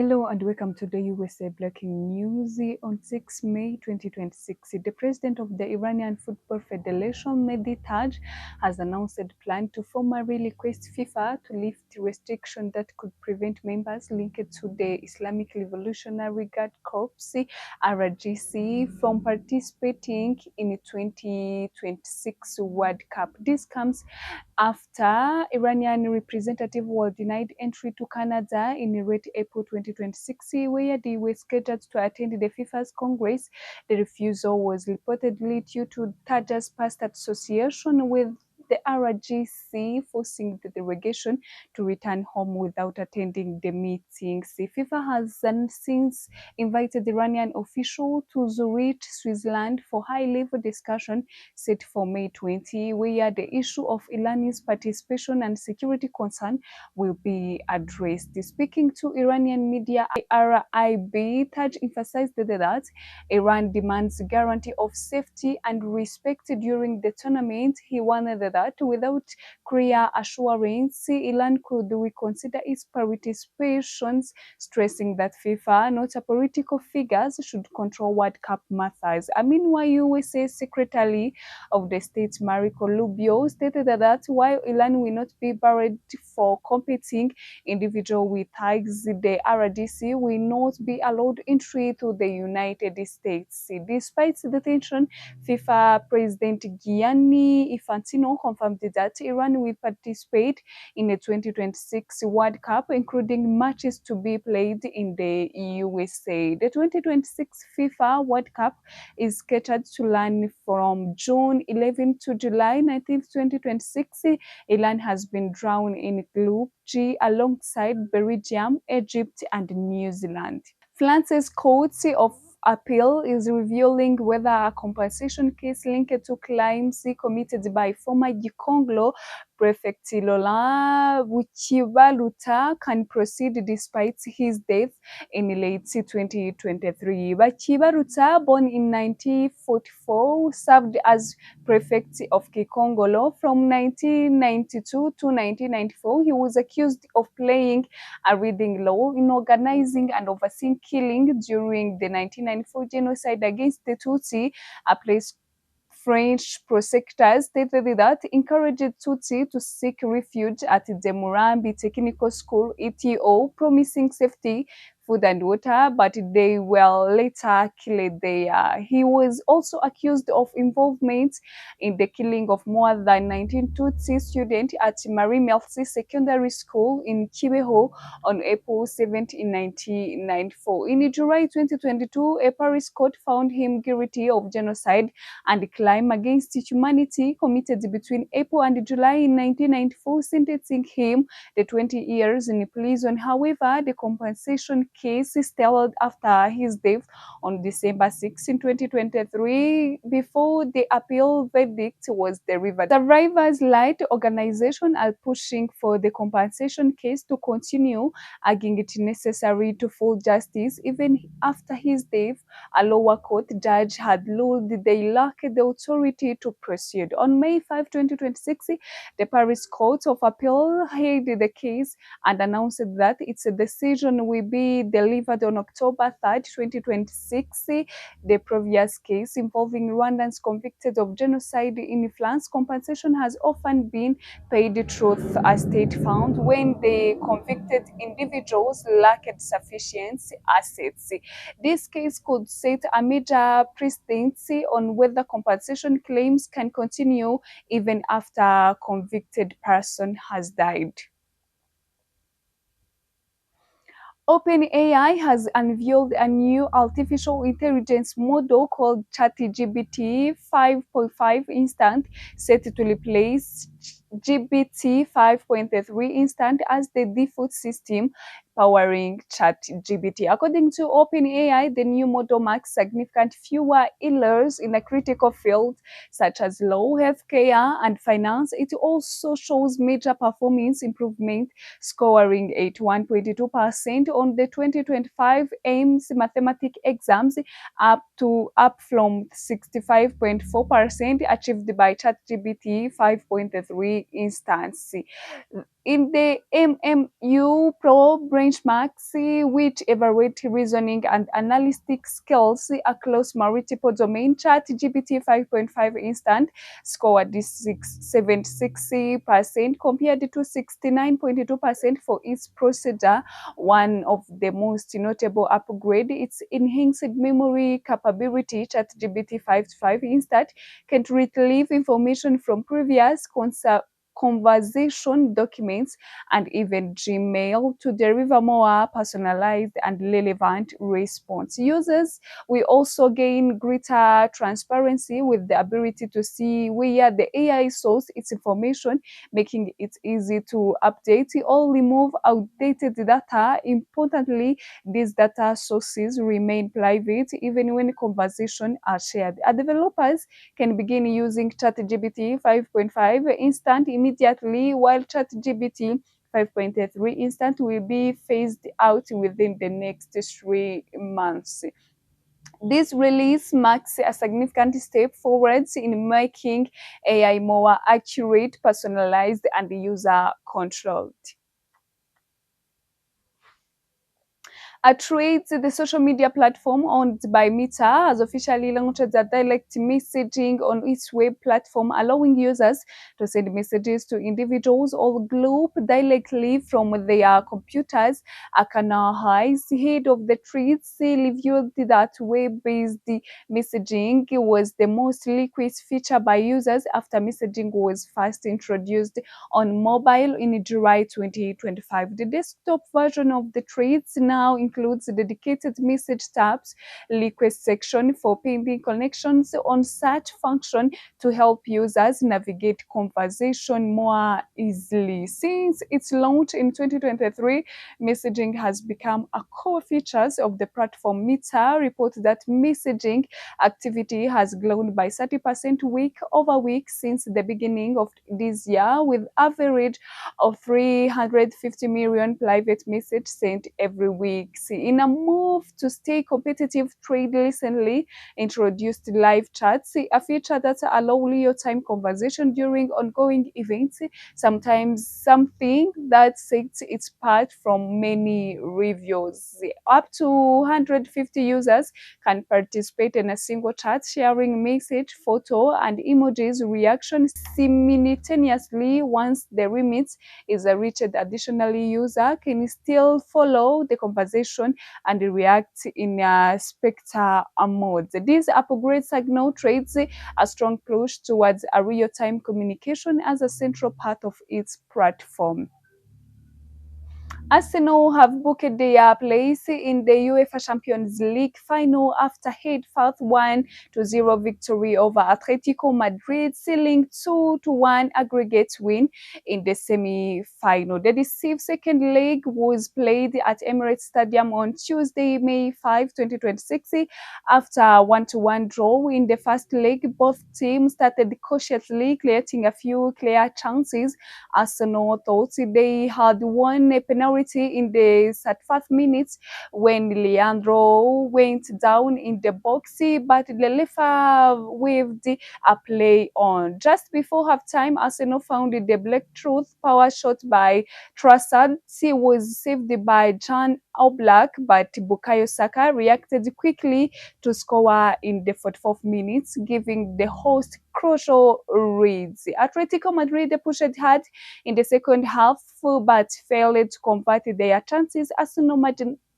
Hello and welcome to the USA Breaking News on 6 May 2026. The president of the Iranian Football Federation, Mehdi Taj, has announced a plan to formally request FIFA to lift restrictions that could prevent members linked to the Islamic Revolutionary Guard Corps (RGC) from participating in the 2026 World Cup. This comes after Iranian representative was denied entry to Canada in late April 2026, where they were scheduled to attend the FIFA's Congress. The refusal was reportedly due to Taj's past association with the RGC, forcing the delegation to return home without attending the meetings. The FIFA has since invited Iranian officials to Zurich, Switzerland for high-level discussion set for May 20, where the issue of Iran's participation and security concern will be addressed. Speaking to Iranian media IRIB, Taj emphasized that Iran demands guarantee of safety and respect during the tournament. He warned that without clear assurance, Iran could reconsider its participations, stressing that FIFA, not a political figures, should control World Cup matters. Meanwhile, USA Secretary of the State Marco Rubio stated that while Iran will not be barred for competing, individuals with ties the RDC will not be allowed entry to the United States. Despite the tension, FIFA President Gianni Infantino confirmed that Iran will participate in the 2026 World Cup, including matches to be played in the USA. The 2026 FIFA World Cup is scheduled to run from June 11 to July 19, 2026. Iran has been drawn in Group G alongside Belgium, Egypt, and New Zealand. France's Court of Appeal is revealing whether a compensation case linked to claims committed by former Gikonglo Prefect Laurent Bukibaluta can proceed despite his death in late 2023. Bukibaluta, born in 1944, served as prefect of Gikongolo from 1992 to 1994. He was accused of playing a leading role in organizing and overseeing killing during the 1994 genocide against the Tutsi, a place French prosecutors stated that encouraged Tutsi to seek refuge at the Murambi Technical School, ETO, promising safety, food and water, but they were later killed there. He was also accused of involvement in the killing of more than 19 Tutsi students at Marie Melcy Secondary School in Kibeho on April 17, 1994. In July 2022, a Paris court found him guilty of genocide and crime against humanity committed between April and July in 1994, sentencing him to 20 years in prison. However, the compensation case stalled after his death on December 6, 2023, before the appeal verdict was delivered. Survivors' rights organizations are pushing for the compensation case to continue, arguing it necessary to full justice. Even after his death, a lower court judge had ruled they lacked the authority to proceed. On May 5, 2026, the Paris Court of Appeal heard the case and announced that its decision will be delivered on October 3, 2026. The previous case involving Rwandans convicted of genocide in France, compensation has often been paid through a state fund when the convicted individuals lacked sufficient assets. This case could set a major precedent on whether compensation claims can continue even after a convicted person has died. OpenAI has unveiled a new artificial intelligence model called ChatGPT 5.5 Instant, set to replace GPT 5.3 Instant as the default system powering ChatGPT. According to OpenAI, the new model marks significant fewer errors in a critical field such as law, healthcare, and finance. It also shows major performance improvement, scoring 81.2% on the 2025 AIMS mathematics exams, up from 65.4% achieved by ChatGPT 5.3 instance. in the MMU Pro benchmarks, which evaluate reasoning and analytic skills across multiple domains, ChatGPT 5.5 Instant scored 76% compared to 69.2% for its procedure. One of the most notable upgrade, its enhanced memory capability. ChatGPT 5.5 Instant can retrieve information from previous conversation documents and even Gmail to deliver more personalized and relevant response. Users will also gain greater transparency with the ability to see where the AI source its information, making it easy to update or remove outdated data. Importantly, these data sources remain private even when conversations are shared. Developers can begin using ChatGPT 5.5 Instant immediately, while ChatGPT 5.3 Instant will be phased out within the next 3 months. This release marks a significant step forwards in making AI more accurate, personalized, and user controlled. Threads, the social media platform owned by Meta, has officially launched the direct messaging on its web platform, allowing users to send messages to individuals or groups directly from their computers. Akana Hayes, head of the Threads, revealed that web-based messaging was the most requested feature by users after messaging was first introduced on mobile in July 2025. The desktop version of the Threads now includes dedicated message tabs, request section for pending connections on search function to help users navigate conversation more easily. Since its launch in 2023, messaging has become a core feature of the platform. Meta reports that messaging activity has grown by 30% week over week since the beginning of this year, with average of 350 million private messages sent every week. In a move to stay competitive, Trade recently introduced live chats, a feature that allows real-time conversation during ongoing events, sometimes something that sets it apart from many reviews. Up to 150 users can participate in a single chat, sharing message, photo, and emojis reaction simultaneously. Once the limit is reached, additionally user can still follow the conversation and react in a spectator mode. These upgrades signal trades a strong push towards a real-time communication as a central part of its platform. Arsenal have booked their place in the UEFA Champions League final after head-first 1-0 victory over Atletico Madrid, sealing 2-1 aggregate win in the semi-final. The decisive second leg was played at Emirates Stadium on Tuesday, May 5, 2026. After a 1-1 draw in the first leg, both teams started cautiously, creating a few clear chances. Arsenal thought they had won a penalty in the 31st minute when Leandro went down in the box, but the referee waved a play on. Just before halftime, Arsenal found the Black Truth power shot by Trossard. It was saved by Jan Oblak, but Bukayo Saka reacted quickly to score in the 44th minute, giving the host crucial reads. Atletico Madrid pushed hard in the second half, but failed to convert their chances. Arsenal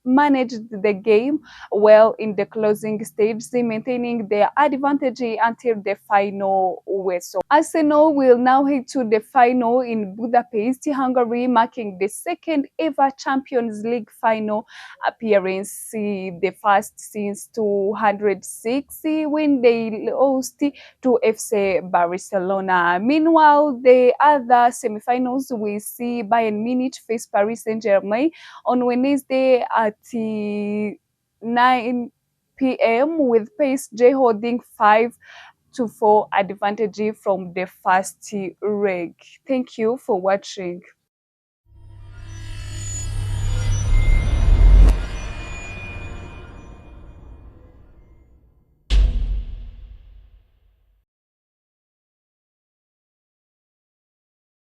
managed the game well in the closing stage, maintaining their advantage until the final whistle. Arsenal will now head to the final in Budapest, Hungary, marking the second ever Champions League final appearance, the first since 206 when they lost to FC Barcelona. Meanwhile, the other semi-finals will see Bayern Munich face Paris Saint-Germain on Wednesday at 9 p.m. with PSG holding 5-4 advantage from the first leg. Thank you for watching.